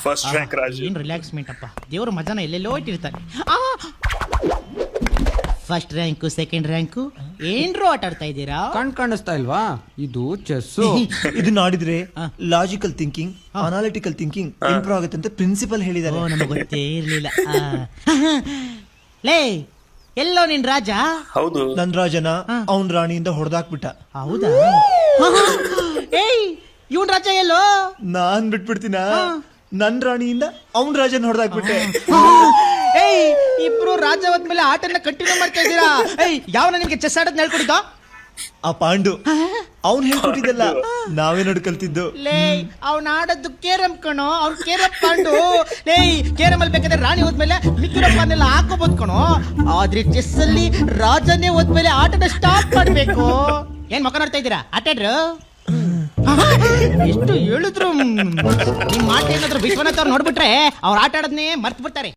First rank Raju. ಏನ್ ರಿಲ್ಯಾಕ್ಸ್ಮೆಂಟ್ ಅಪ್ಪ, ದೇವ್ರ ಮಜಾನ ಎಲ್ಲೆಲ್ಲೋ ಇಟ್ಟಿರ್ತಾನೆ. ಫಸ್ಟ್ ರ್ಯಾಂಕು ಸೆಕೆಂಡ್ ರ್ಯಾಂಕು ಏನ್ರು ಆಟ ಆಡ್ತಾ ಇದ್ದೀರಾ? ಕಾಣಿಸ್ತಾ ಇಲ್ವಾ? ಇದು ಚೆಸ್ಸು. ಇದನ್ನ ಆಡಿದ್ರೆ logical thinking, analytical thinking improve ಆಗುತ್ತೆ ಅಂತ ಪ್ರಿನ್ಸಿಪಲ್ ಹೇಳಿದ್ದಾರೆ. ನಮಗೆ ಗೊತ್ತೇ ಇರ್ಲಿಲ್ಲ. ಲೇ ಎಲ್ಲೋ ನಿನ್ ರಾಜ? ಹೌದು, ನನ್ ರಾಜನ ಅವನ್ ರಾಣಿಯಿಂದ ಹೊಡೆದಾಕ್ಬಿಟ್ಟ. ಹೌದಾ? ಏಯ್ ಇವನ್ ರಾಜ ಎಲ್ಲೋ? ನಾನ್ ಬಿಟ್ಬಿಡ್ತೀನ? ನನ್ ರಾಣಿಯಿಂದ ಅವನ್ ರಾಜನ ಹೊಡೆದಾಕ್ಬಿಟ್ಟೆ. ಏಯ್ ಇಬ್ರು ರಾಜ ಹೋದ್ಮೇಲೆ ಆಟನ ಕಂಟಿನ್ಯೂ ಮಾಡ್ತಾ ಇದ್ದೀರಾ? ಏಯ್ ಯಾವನ ನಿಮ್ಗೆ ಚೆಸ್ ಆಡೋದ್ ಹೇಳ್ಕೊಡಿದ್ದ? ಆ ಪಾಂಡು ಅವ್ನ್ ಹೇಳ್ಕೊಟ್ಟಿದ್ದಲ್ಲ, ನಾವೇ ನೋಡ್ಕಲ್ತಿದ್ದು. ಲೇ ಅವ್ನ ಆಡೋದು ಕೇರಂ ಕಣೋ, ಅವ್ನ್ ಕೇರಂ ಪಾಂಡು. ಲೇ ಕೇರಂ ಅಲ್ಲಿ ಬೇಕಾದ್ರೆ ರಾಣಿ ಹೋದ್ಮೇಲೆ ಮಿಕ್ಕಿರಪ್ಪನೆಲ್ಲ ಹಾಕೋಬಹುದು ಕಣೋ, ಆದ್ರೆ ಚೆಸ್ ಅಲ್ಲಿ ರಾಜನೇ ಹೋದ್ಮೇಲೆ ಆಟನ ಸ್ಟಾಪ್ ಮಾಡ್ಬೇಕು. ಏನ್ ಮಕ್ಕ ನೋಡ್ತಾ ಇದ್ದೀರಾ? ಆಟಾಡ್ರು ಎಷ್ಟು ಹೇಳಿದ್ರು ನಿಮ್ ಮಾತು ಏನಾದ್ರು ವಿಶ್ವನಾಥ್ ಅವ್ರು ನೋಡ್ಬಿಟ್ರೆ ಅವ್ರ ಆಟ ಆಡೋದನ್ನೇ ಮರ್ತು ಬಿಡ್ತಾರೆ.